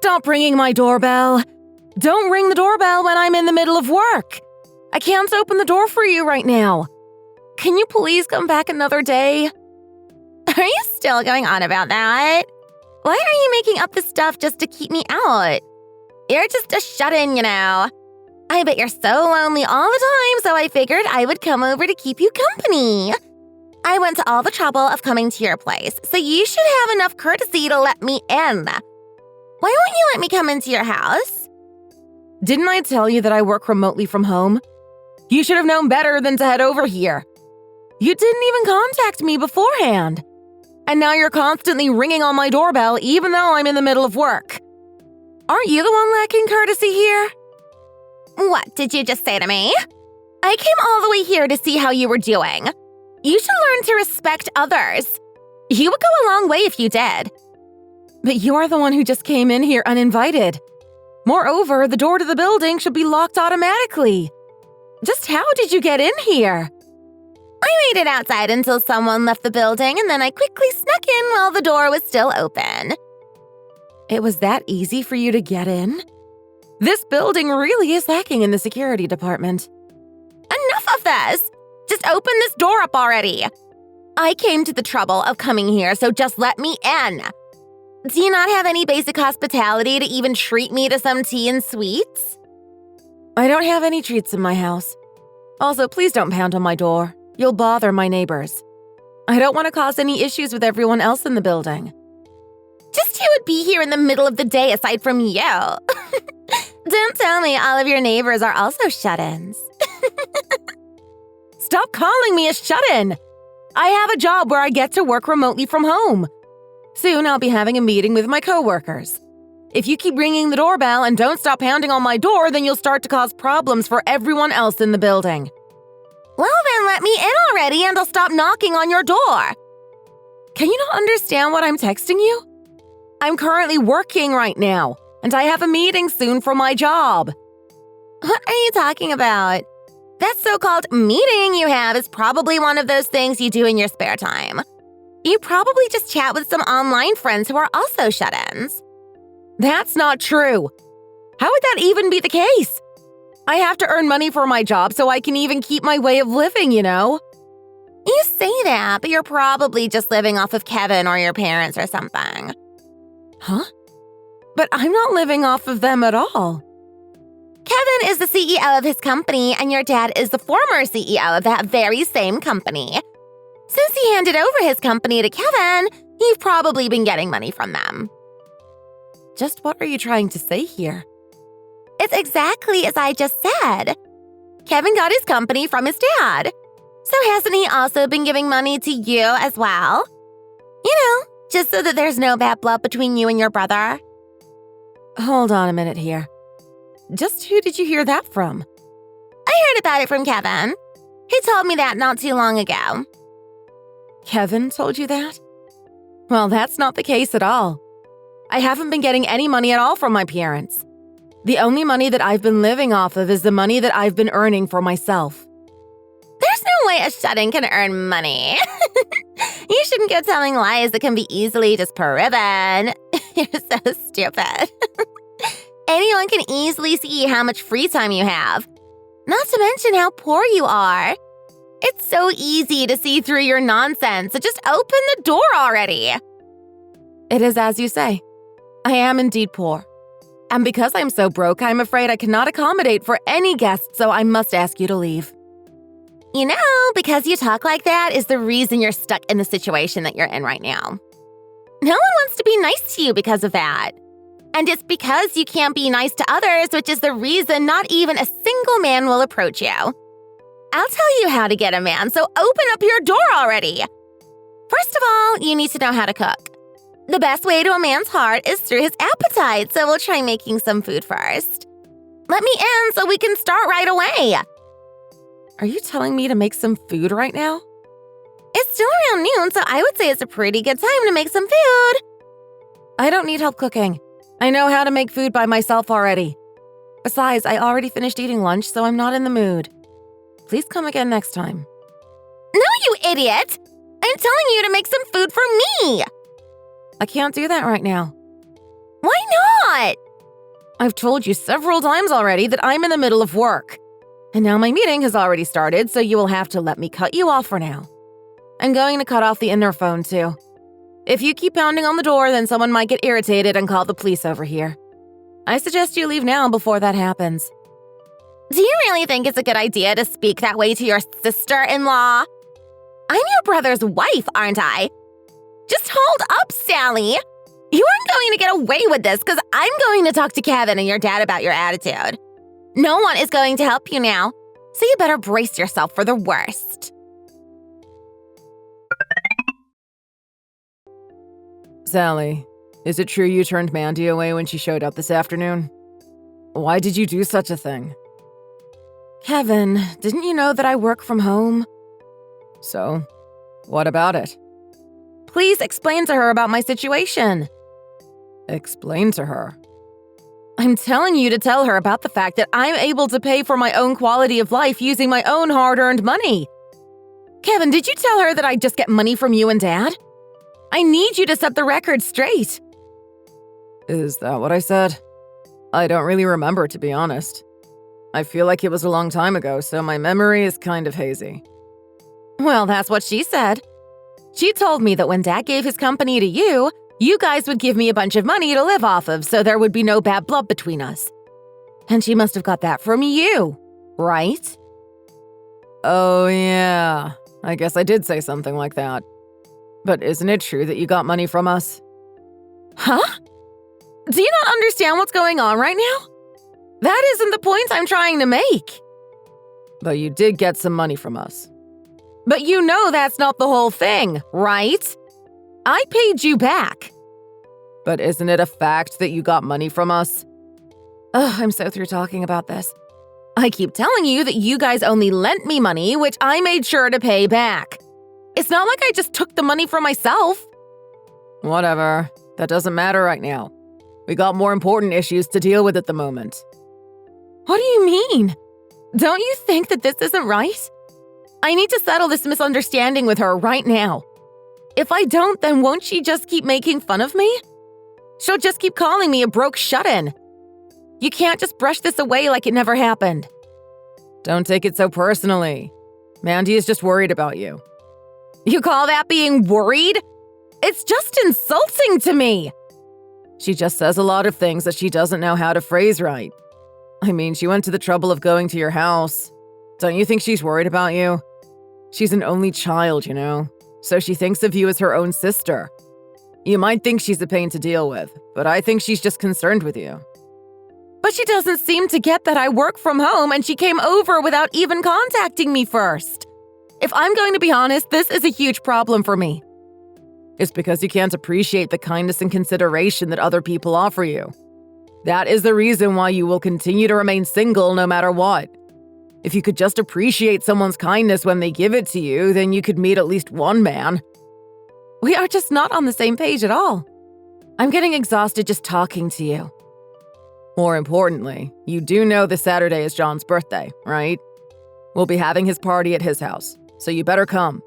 stop ringing my doorbell? Don't ring the doorbell when I'm in the middle of work. I can't open the door for you right now. Can you please come back another day? Are you still going on about that? Why are you making up this stuff just to keep me out? You're just a shut-in, you know. I bet you're so lonely all the time, so I figured I would come over to keep you company. I went to all the trouble of coming to your place, so you should have enough courtesy to let me in. Why won't you let me come into your house? Didn't I tell you that I work remotely from home? You should have known better than to head over here. You didn't even contact me beforehand. And now you're constantly ringing on my doorbell even though I'm in the middle of work. Aren't you the one lacking courtesy here? What did you just say to me? I came all the way here to see how you were doing. You should learn to respect others. You would go a long way if you did. But you're the one who just came in here uninvited. Moreover, the door to the building should be locked automatically. Just how did you get in here? I waited outside until someone left the building, and then I quickly snuck in while the door was still open. It was that easy for you to get in? This building really is lacking in the security department. Enough of this! Just open this door up already. I came to the trouble of coming here, so just let me in. Do you not have any basic hospitality to even treat me to some tea and sweets? I don't have any treats in my house. Also, please don't pound on my door. You'll bother my neighbors. I don't want to cause any issues with everyone else in the building. Just who would be here in the middle of the day aside from you? Don't tell me all of your neighbors are also shut-ins. Stop calling me a shut-in! I have a job where I get to work remotely from home. Soon I'll be having a meeting with my coworkers. If you keep ringing the doorbell and don't stop pounding on my door, then you'll start to cause problems for everyone else in the building. Well then, let me in already and I'll stop knocking on your door. Can you not understand what I'm texting you? I'm currently working right now, and I have a meeting soon for my job. What are you talking about? That so-called meeting you have is probably one of those things you do in your spare time. You probably just chat with some online friends who are also shut-ins. That's not true. How would that even be the case? I have to earn money for my job so I can even keep my way of living, you know? You say that, but you're probably just living off of Kevin or your parents or something. Huh? But I'm not living off of them at all. Kevin is the CEO of his company, and your dad is the former CEO of that very same company. Since he handed over his company to Kevin, you've probably been getting money from them. Just what are you trying to say here? It's exactly as I just said. Kevin got his company from his dad. So hasn't he also been giving money to you as well? You know, just so that there's no bad blood between you and your brother. Hold on a minute here. Just who did you hear that from? I heard about it from Kevin. He told me that not too long ago. Kevin told you that? Well, that's not the case at all. I haven't been getting any money at all from my parents. The only money that I've been living off of is the money that I've been earning for myself. There's no way a shut-in can earn money. You shouldn't go telling lies that can be easily disproven. You're so stupid. Anyone can easily see how much free time you have. Not to mention how poor you are. It's so easy to see through your nonsense, so just open the door already. It is as you say. I am indeed poor. And because I'm so broke, I'm afraid I cannot accommodate for any guests, so I must ask you to leave. You know, because you talk like that is the reason you're stuck in the situation that you're in right now. No one wants to be nice to you because of that. And it's because you can't be nice to others, which is the reason not even a single man will approach you. I'll tell you how to get a man, so open up your door already. First of all, you need to know how to cook. The best way to a man's heart is through his appetite, so we'll try making some food first. Let me in so we can start right away. Are you telling me to make some food right now? It's still around noon, so I would say it's a pretty good time to make some food. I don't need help cooking. I know how to make food by myself already. Besides, I already finished eating lunch, so I'm not in the mood. Please come again next time. No, you idiot! I'm telling you to make some food for me! I can't do that right now. Why not? I've told you several times already that I'm in the middle of work. And now my meeting has already started, so you will have to let me cut you off for now. I'm going to cut off the interphone too. If you keep pounding on the door, then someone might get irritated and call the police over here. I suggest you leave now before that happens. Do you really think it's a good idea to speak that way to your sister-in-law? I'm your brother's wife, aren't I? Just hold up, Sally. You aren't going to get away with this because I'm going to talk to Kevin and your dad about your attitude. No one is going to help you now, so you better brace yourself for the worst. Sally, is it true you turned Mandy away when she showed up this afternoon? Why did you do such a thing? Kevin, didn't you know that I work from home? So, what about it? Please explain to her about my situation. Explain to her? I'm telling you to tell her about the fact that I'm able to pay for my own quality of life using my own hard-earned money. Kevin, did you tell her that I just get money from you and Dad? I need you to set the record straight. Is that what I said? I don't really remember, to be honest. I feel like it was a long time ago, so my memory is kind of hazy. Well, that's what she said. She told me that when Dad gave his company to you, you guys would give me a bunch of money to live off of so there would be no bad blood between us. And she must have got that from you, right? Oh, yeah. I guess I did say something like that. But isn't it true that you got money from us? Huh? Do you not understand what's going on right now? That isn't the point I'm trying to make. But you did get some money from us. But you know that's not the whole thing, right? I paid you back. But isn't it a fact that you got money from us? Ugh, I'm so through talking about this. I keep telling you that you guys only lent me money, which I made sure to pay back. It's not like I just took the money for myself. Whatever. That doesn't matter right now. We got more important issues to deal with at the moment. What do you mean? Don't you think that this isn't right? I need to settle this misunderstanding with her right now. If I don't, then won't she just keep making fun of me? She'll just keep calling me a broke shut-in. You can't just brush this away like it never happened. Don't take it so personally. Mandy is just worried about you. You call that being worried? It's just insulting to me. She just says a lot of things that she doesn't know how to phrase right. I mean, she went to the trouble of going to your house. Don't you think she's worried about you? She's an only child, you know, so she thinks of you as her own sister. You might think she's a pain to deal with, but I think she's just concerned with you. But she doesn't seem to get that I work from home and she came over without even contacting me first. If I'm going to be honest, this is a huge problem for me. It's because you can't appreciate the kindness and consideration that other people offer you. That is the reason why you will continue to remain single no matter what. If you could just appreciate someone's kindness when they give it to you, then you could meet at least one man. We are just not on the same page at all. I'm getting exhausted just talking to you. More importantly, you do know this Saturday is John's birthday, right? We'll be having his party at his house, so you better come.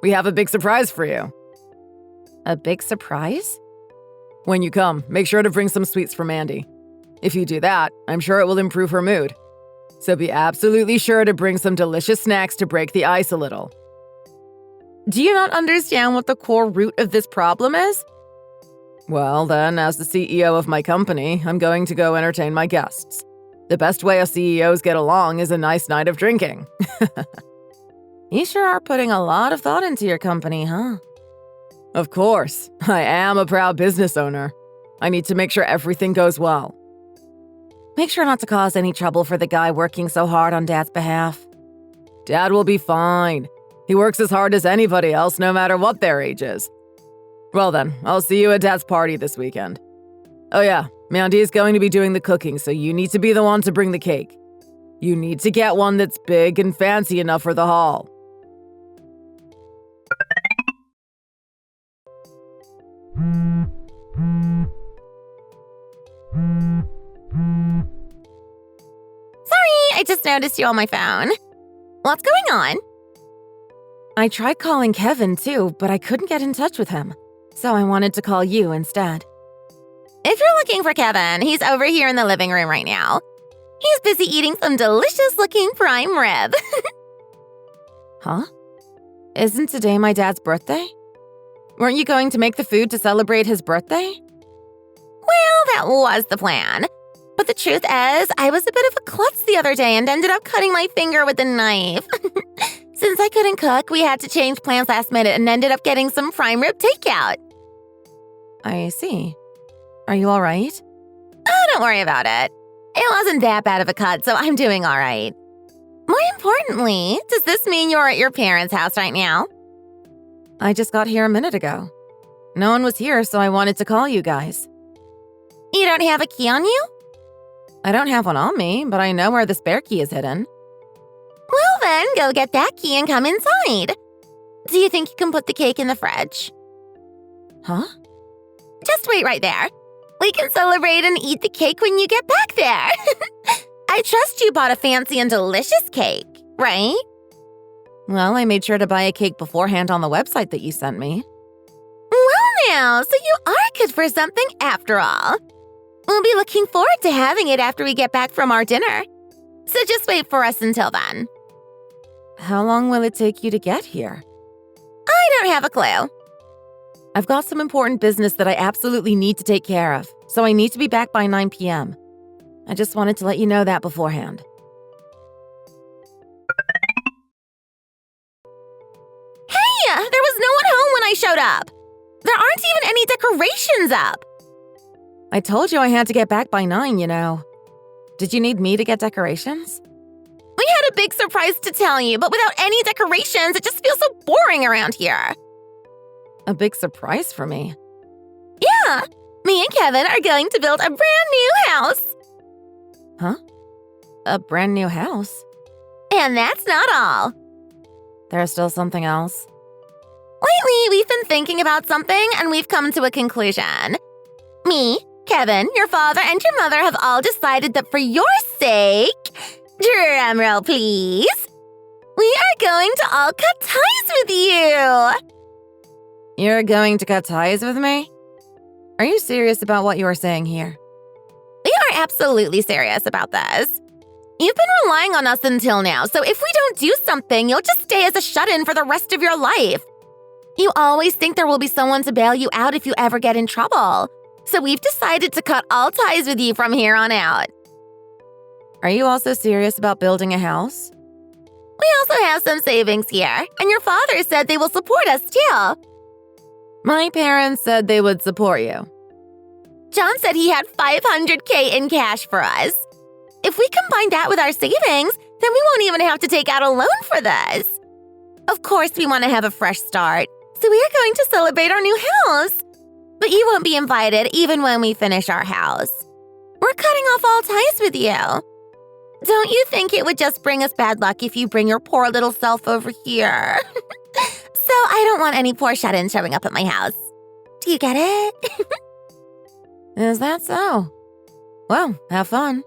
We have a big surprise for you. A big surprise? When you come, make sure to bring some sweets for Mandy. If you do that, I'm sure it will improve her mood. So be absolutely sure to bring some delicious snacks to break the ice a little. Do you not understand what the core root of this problem is? Well, then, as the CEO of my company, I'm going to go entertain my guests. The best way us CEOs get along is a nice night of drinking. You sure are putting a lot of thought into your company, huh? Of course. I am a proud business owner. I need to make sure everything goes well. Make sure not to cause any trouble for the guy working so hard on Dad's behalf. Dad will be fine. He works as hard as anybody else, no matter what their age is. Well then, I'll see you at Dad's party this weekend. Oh yeah, Mandy is going to be doing the cooking, so you need to be the one to bring the cake. You need to get one that's big and fancy enough for the hall. Sorry, I just noticed you on my phone. What's going on? I tried calling Kevin too, but I couldn't get in touch with him, so I wanted to call you instead. If you're looking for Kevin, he's over here in the living room right now. He's busy eating some delicious-looking prime rib. Huh? Isn't today my dad's birthday? Weren't you going to make the food to celebrate his birthday? Well, that was the plan. But the truth is, I was a bit of a klutz the other day and ended up cutting my finger with a knife. Since I couldn't cook, we had to change plans last minute and ended up getting some prime rib takeout. I see. Are you all right? Oh, don't worry about it. It wasn't that bad of a cut, so I'm doing all right. More importantly, does this mean you're at your parents' house right now? I just got here a minute ago. No one was here, so I wanted to call you guys. You don't have a key on you? I don't have one on me, but I know where the spare key is hidden. Well then, go get that key and come inside. Do you think you can put the cake in the fridge? Huh? Just wait right there. We can celebrate and eat the cake when you get back there. I trust you bought a fancy and delicious cake, right? Well, I made sure to buy a cake beforehand on the website that you sent me. Well now, so you are good for something after all. We'll be looking forward to having it after we get back from our dinner. So just wait for us until then. How long will it take you to get here? I don't have a clue. I've got some important business that I absolutely need to take care of, so I need to be back by 9 p.m. I just wanted to let you know that beforehand. Hey, there was no one home when I showed up. There aren't even any decorations up. I told you I had to get back by 9, you know. Did you need me to get decorations? We had a big surprise to tell you, but without any decorations, it just feels so boring around here. A big surprise for me. Yeah, me and Kevin are going to build a brand new house. Huh? A brand new house? And that's not all. There's still something else? Lately, we've been thinking about something and we've come to a conclusion. Me, Kevin, your father, and your mother have all decided that for your sake, drumroll please, we are going to all cut ties with you. You're going to cut ties with me? Are you serious about what you are saying here? We are absolutely serious about this. You've been relying on us until now, so if we don't do something, you'll just stay as a shut-in for the rest of your life. You always think there will be someone to bail you out if you ever get in trouble. So we've decided to cut all ties with you from here on out. Are you also serious about building a house? We also have some savings here, and your father said they will support us too. My parents said they would support you. John said he had $500K in cash for us. If we combine that with our savings, then we won't even have to take out a loan for this. Of course, we want to have a fresh start, so we are going to celebrate our new house. But you won't be invited even when we finish our house. We're cutting off all ties with you. Don't you think it would just bring us bad luck if you bring your poor little self over here? So I don't want any poor shut-ins showing up at my house. Do you get it? Is that so? Well, have fun.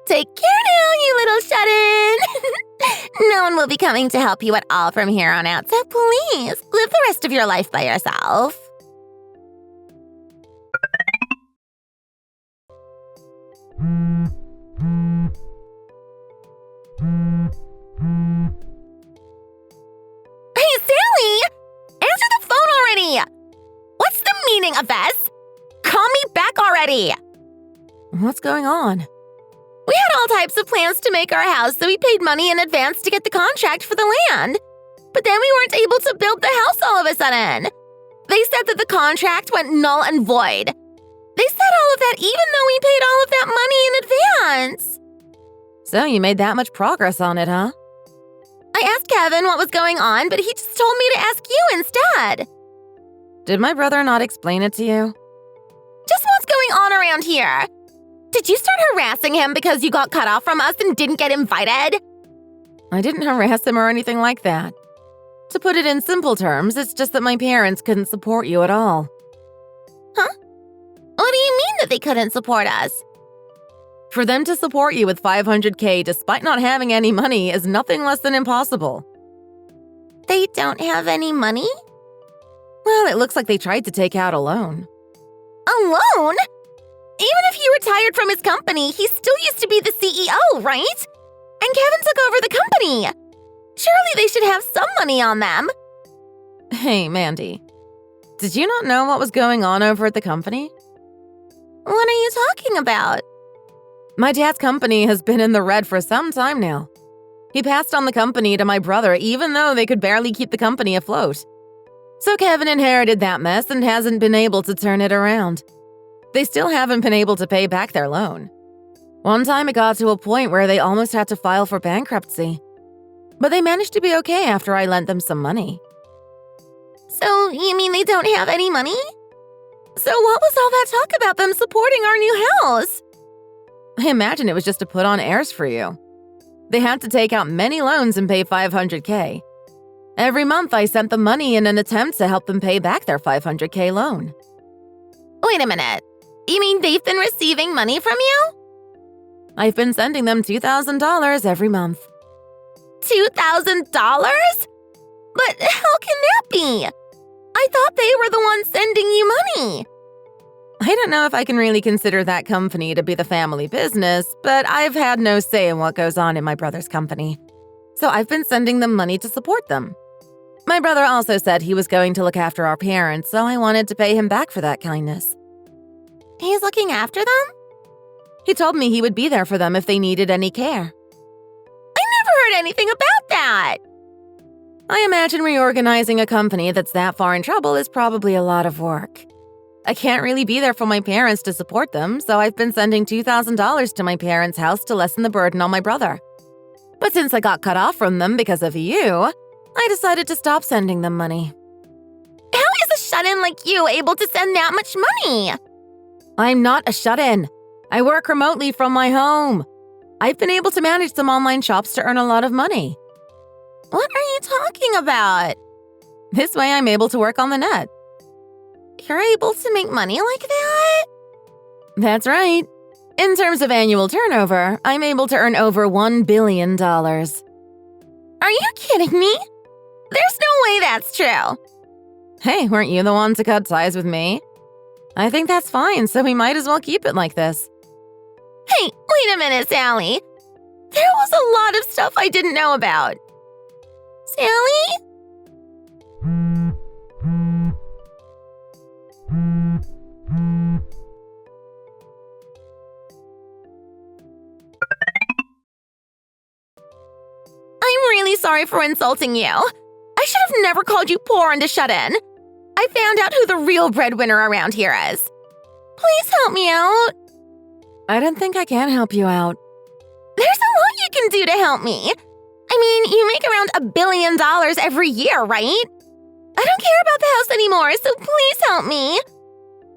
Take care now, you little shut-in. No one will be coming to help you at all from here on out, so please live the rest of your life by yourself. Hey, Sally! Answer the phone already! What's the meaning of this? Call me back already! What's going on? We had all types of plans to make our house, so we paid money in advance to get the contract for the land. But then we weren't able to build the house all of a sudden. They said that the contract went null and void. They said all of that even though we paid all of that money in advance. So you made that much progress on it, huh? I asked Kevin what was going on, but he just told me to ask you instead. Did my brother not explain it to you? Just what's going on around here? Did you start harassing him because you got cut off from us and didn't get invited? I didn't harass him or anything like that. To put it in simple terms, it's just that my parents couldn't support you at all. Huh? What do you mean that they couldn't support us? For them to support you with $500K despite not having any money is nothing less than impossible. They don't have any money? Well, it looks like they tried to take out a loan. A loan? retired from his company, he still used to be the CEO, right? And Kevin took over the company. Surely they should have some money on them. Hey, Mandy. Did you not know what was going on over at the company? What are you talking about? My dad's company has been in the red for some time now. He passed on the company to my brother even though they could barely keep the company afloat. So Kevin inherited that mess and hasn't been able to turn it around. They still haven't been able to pay back their loan. One time it got to a point where they almost had to file for bankruptcy. But they managed to be okay after I lent them some money. So, you mean they don't have any money? So what was all that talk about them supporting our new house? I imagine it was just to put on airs for you. They had to take out many loans and pay $500K. Every month I sent them money in an attempt to help them pay back their $500K loan. Wait a minute. You mean they've been receiving money from you? I've been sending them $2,000 every month. $2,000? But how can that be? I thought they were the ones sending you money. I don't know if I can really consider that company to be the family business, but I've had no say in what goes on in my brother's company. So I've been sending them money to support them. My brother also said he was going to look after our parents, so I wanted to pay him back for that kindness. He's looking after them? He told me he would be there for them if they needed any care. I never heard anything about that. I imagine reorganizing a company that's that far in trouble is probably a lot of work. I can't really be there for my parents to support them, so I've been sending $2,000 to my parents' house to lessen the burden on my brother. But since I got cut off from them because of you, I decided to stop sending them money. How is a shut-in like you able to send that much money? I'm not a shut-in. I work remotely from my home. I've been able to manage some online shops to earn a lot of money. What are you talking about? This way I'm able to work on the net. You're able to make money like that? That's right. In terms of annual turnover, I'm able to earn over $1 billion. Are you kidding me? There's no way that's true. Hey, weren't you the one to cut ties with me? I think that's fine, so we might as well keep it like this. Hey, wait a minute, Sally. There was a lot of stuff I didn't know about. Sally? I'm really sorry for insulting you. I should have never called you poor and a shut-in. I found out who the real breadwinner around here is. Please help me out. I don't think I can help you out. There's a lot you can do to help me. I mean, you make around $1 billion every year, right? I don't care about the house anymore, so please help me.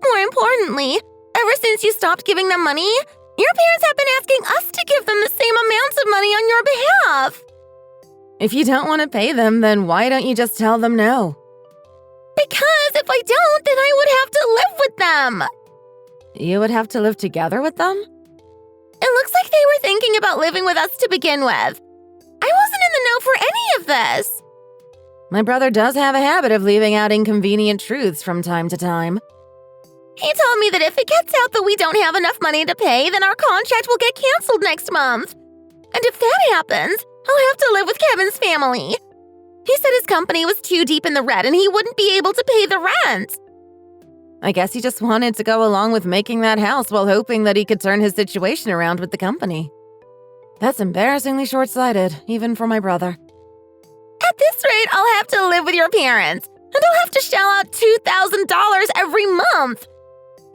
More importantly, ever since you stopped giving them money, your parents have been asking us to give them the same amounts of money on your behalf. If you don't want to pay them, then why don't you just tell them no? Because if I don't, then I would have to live with them. You would have to live together with them? It looks like they were thinking about living with us to begin with. I wasn't in the know for any of this. My brother does have a habit of leaving out inconvenient truths from time to time. He told me that if it gets out that we don't have enough money to pay, then our contract will get canceled next month. And if that happens, I'll have to live with Kevin's family. He said his company was too deep in the red and he wouldn't be able to pay the rent. I guess he just wanted to go along with making that house while hoping that he could turn his situation around with the company. That's embarrassingly short-sighted, even for my brother. At this rate, I'll have to live with your parents, and I'll have to shell out $2,000 every month.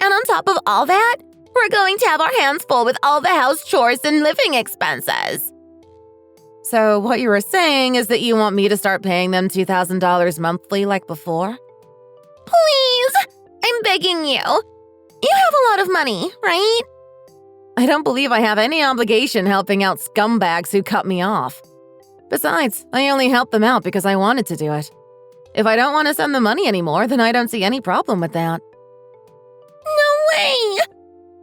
And on top of all that, we're going to have our hands full with all the house chores and living expenses. So what you were saying is that you want me to start paying them $2,000 monthly like before? Please! I'm begging you. You have a lot of money, right? I don't believe I have any obligation helping out scumbags who cut me off. Besides, I only helped them out because I wanted to do it. If I don't want to send the money anymore, then I don't see any problem with that. No way!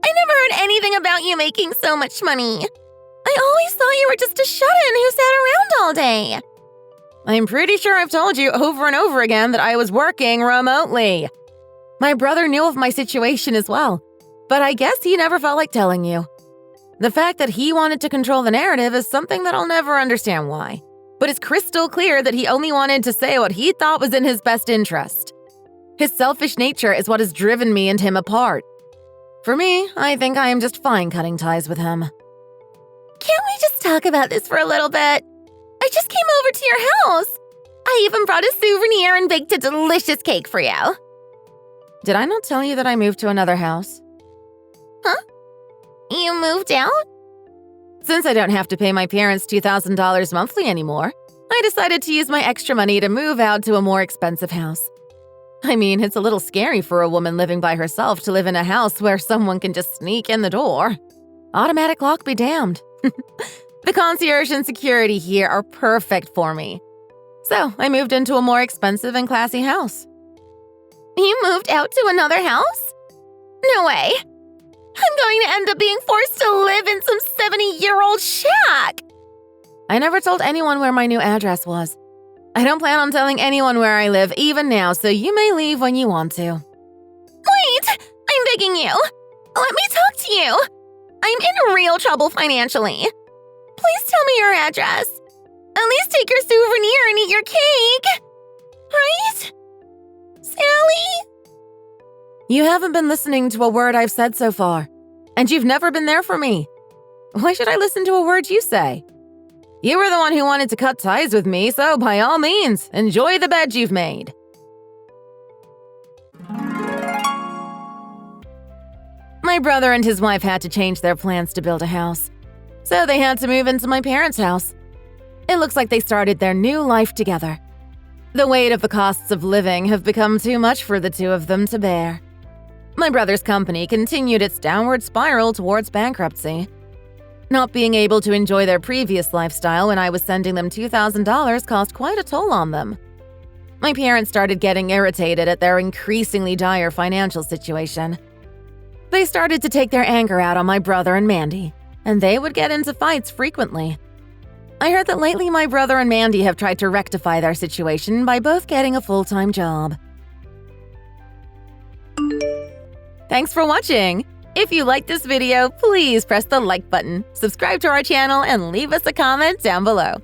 I never heard anything about you making so much money. I always thought you were just a shut-in who sat around all day. I'm pretty sure I've told you over and over again that I was working remotely. My brother knew of my situation as well. But I guess he never felt like telling you. The fact that he wanted to control the narrative is something that I'll never understand why. But it's crystal clear that he only wanted to say what he thought was in his best interest. His selfish nature is what has driven me and him apart. For me, I think I am just fine cutting ties with him. Can't we just talk about this for a little bit? I just came over to your house. I even brought a souvenir and baked a delicious cake for you. Did I not tell you that I moved to another house? Huh? You moved out? Since I don't have to pay my parents $2,000 monthly anymore, I decided to use my extra money to move out to a more expensive house. I mean, it's a little scary for a woman living by herself to live in a house where someone can just sneak in the door. Automatic lock be damned. The concierge and security here are perfect for me. So I moved into a more expensive and classy house. You moved out to another house? No way. I'm going to end up being forced to live in some 70-year-old shack. I never told anyone where my new address was. I don't plan on telling anyone where I live even now, so you may leave when you want to. Wait! I'm begging you. Let me talk to you. I'm in real trouble financially. Please tell me your address. At least take your souvenir and eat your cake. Right? Sally? You haven't been listening to a word I've said so far, and you've never been there for me. Why should I listen to a word you say? You were the one who wanted to cut ties with me, so by all means, enjoy the bed you've made. My brother and his wife had to change their plans to build a house, so they had to move into my parents' house. It looks like they started their new life together. The weight of the costs of living have become too much for the two of them to bear. My brother's company continued its downward spiral towards bankruptcy. Not being able to enjoy their previous lifestyle when I was sending them $2,000 cost quite a toll on them. My parents started getting irritated at their increasingly dire financial situation. They started to take their anger out on my brother and Mandy, and they would get into fights frequently. I heard that lately my brother and Mandy have tried to rectify their situation by both getting a full-time job. Thanks for watching! If you liked this video, please press the like button, subscribe to our channel, and leave us a comment down below.